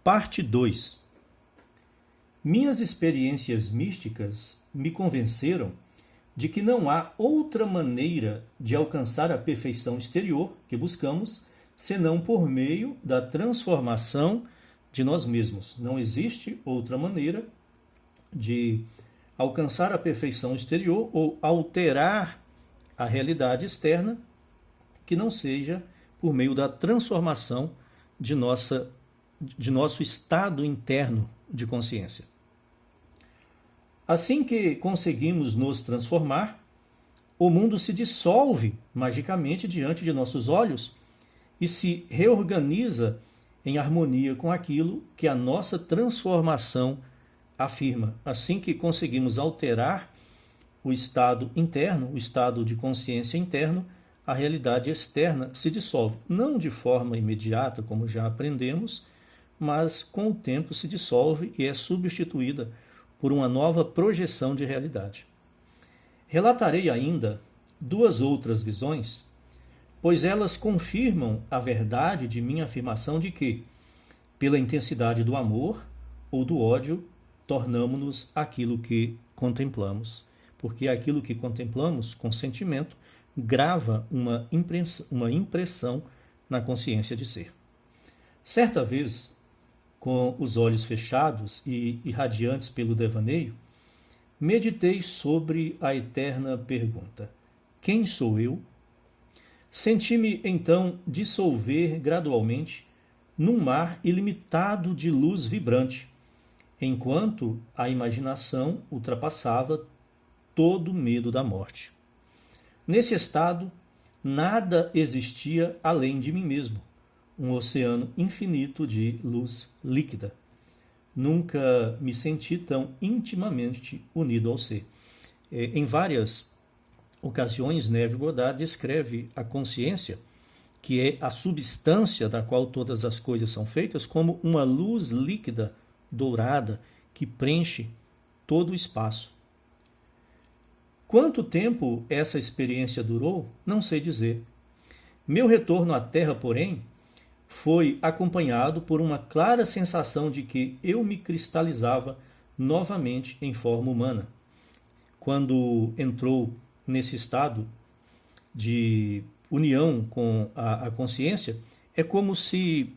Parte 2. Minhas experiências místicas me convenceram de que não há outra maneira de alcançar a perfeição exterior que buscamos, senão por meio da transformação de nós mesmos. Não existe outra maneira de alcançar a perfeição exterior ou alterar a realidade externa que não seja por meio da transformação de nosso estado interno de consciência. Assim que conseguimos nos transformar, o mundo se dissolve magicamente diante de nossos olhos e se reorganiza em harmonia com aquilo que a nossa transformação afirma. Assim que conseguimos alterar o estado interno, o estado de consciência interno, a realidade externa se dissolve. Não de forma imediata, como já aprendemos, mas com o tempo se dissolve e é substituída por uma nova projeção de realidade. Relatarei ainda 2 outras visões, pois elas confirmam a verdade de minha afirmação de que, pela intensidade do amor ou do ódio, tornamo-nos aquilo que contemplamos. Porque aquilo que contemplamos com sentimento grava uma impressão na consciência de ser. Certa vez, com os olhos fechados e irradiantes pelo devaneio, meditei sobre a eterna pergunta: quem sou eu? Senti-me então dissolver gradualmente num mar ilimitado de luz vibrante, enquanto a imaginação ultrapassava todo o medo da morte. Nesse estado, nada existia além de mim mesmo, um oceano infinito de luz líquida. Nunca me senti tão intimamente unido ao ser. Em várias ocasiões, Neville Goddard descreve a consciência, que é a substância da qual todas as coisas são feitas, como uma luz líquida dourada que preenche todo o espaço. Quanto tempo essa experiência durou, não sei dizer. Meu retorno à Terra, porém, foi acompanhado por uma clara sensação de que eu me cristalizava novamente em forma humana. Quando entrou nesse estado de união com a consciência, é como se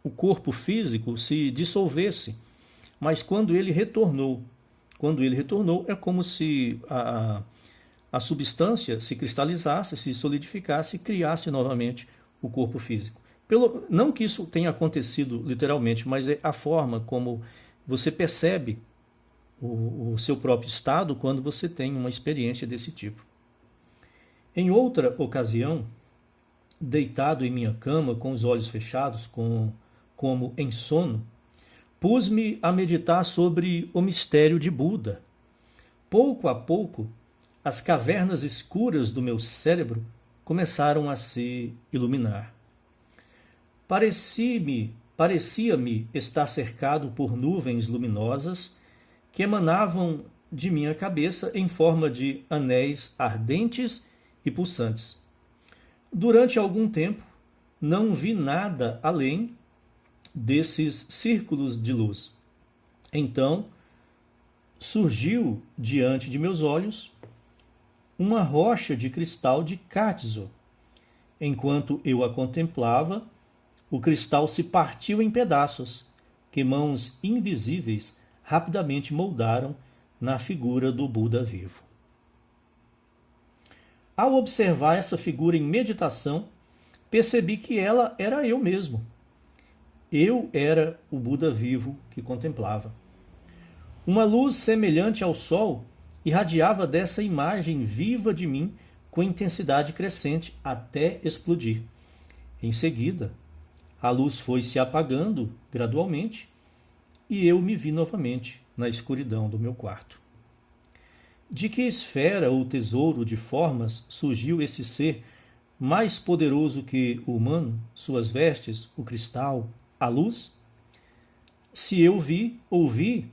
o corpo físico se dissolvesse, mas quando ele retornou, é como se a substância se cristalizasse, se solidificasse e criasse novamente o corpo físico. Não que isso tenha acontecido literalmente, mas é a forma como você percebe o seu próprio estado quando você tem uma experiência desse tipo. Em outra ocasião, deitado em minha cama, com os olhos fechados, como em sono, pus-me a meditar sobre o mistério de Buda. Pouco a pouco, as cavernas escuras do meu cérebro começaram a se iluminar. Parecia-me estar cercado por nuvens luminosas que emanavam de minha cabeça em forma de anéis ardentes e pulsantes. Durante algum tempo, não vi nada além desses círculos de luz. Então, surgiu diante de meus olhos uma rocha de cristal de Quartzo. Enquanto eu a contemplava, o cristal se partiu em pedaços, que mãos invisíveis rapidamente moldaram na figura do Buda vivo. Ao observar essa figura em meditação, percebi que ela era eu mesmo. Eu era o Buda vivo que contemplava. Uma luz semelhante ao sol irradiava dessa imagem viva de mim com intensidade crescente até explodir. Em seguida, a luz foi se apagando gradualmente e eu me vi novamente na escuridão do meu quarto. De que esfera ou tesouro de formas surgiu esse ser mais poderoso que o humano, suas vestes, o cristal, a luz? Se eu vi, ouvi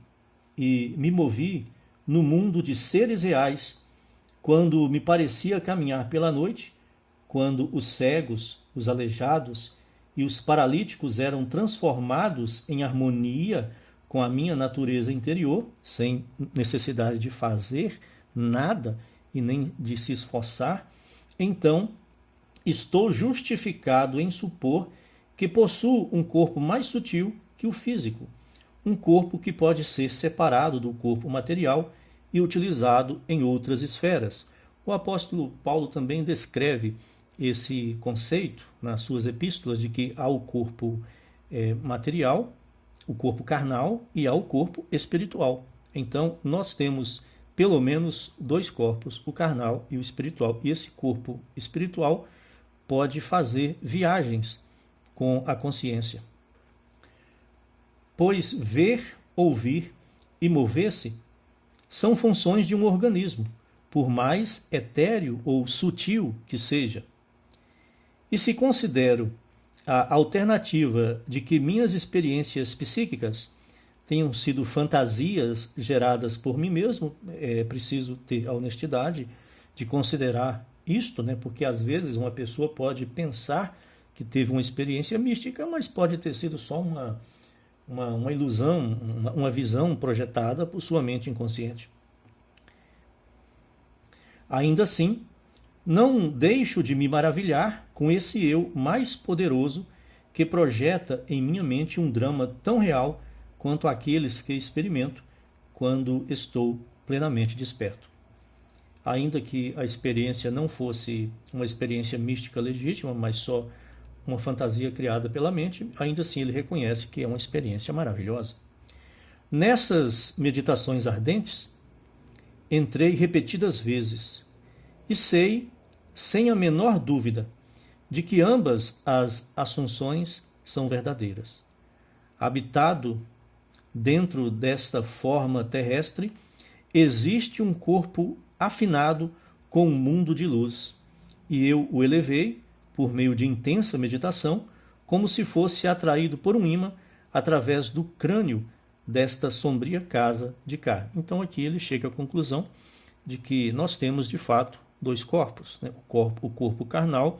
e me movi no mundo de seres reais, quando me parecia caminhar pela noite, quando os cegos, os aleijados e os paralíticos eram transformados em harmonia com a minha natureza interior, sem necessidade de fazer nada e nem de se esforçar, então estou justificado em supor que possuo um corpo mais sutil que o físico, um corpo que pode ser separado do corpo material e utilizado em outras esferas. O apóstolo Paulo também descreve esse conceito nas suas epístolas de que há o corpo material, o corpo carnal e há o corpo espiritual. Então, nós temos pelo menos dois corpos, o carnal e o espiritual. E esse corpo espiritual pode fazer viagens com a consciência. Pois ver, ouvir e mover-se são funções de um organismo, por mais etéreo ou sutil que seja. E se considero a alternativa de que minhas experiências psíquicas tenham sido fantasias geradas por mim mesmo, é preciso ter a honestidade de considerar isto, né? Porque às vezes uma pessoa pode pensar que teve uma experiência mística, mas pode ter sido só uma ilusão, uma visão projetada por sua mente inconsciente. Ainda assim, não deixo de me maravilhar com esse eu mais poderoso que projeta em minha mente um drama tão real quanto aqueles que experimento quando estou plenamente desperto. Ainda que a experiência não fosse uma experiência mística legítima, mas só uma fantasia criada pela mente, ainda assim ele reconhece que é uma experiência maravilhosa. Nessas meditações ardentes, entrei repetidas vezes e sei, sem a menor dúvida, de que ambas as assunções são verdadeiras. Habitado dentro desta forma terrestre, existe um corpo afinado com um mundo de luz, e eu o elevei, por meio de intensa meditação, como se fosse atraído por um ímã através do crânio desta sombria casa de carne. Então aqui ele chega à conclusão de que nós temos de fato dois corpos, né? O corpo carnal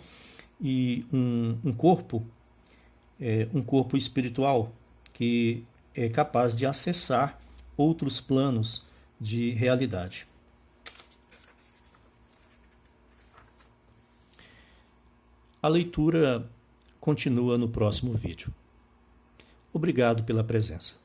e um corpo espiritual que é capaz de acessar outros planos de realidade. A leitura continua no próximo vídeo. Obrigado pela presença.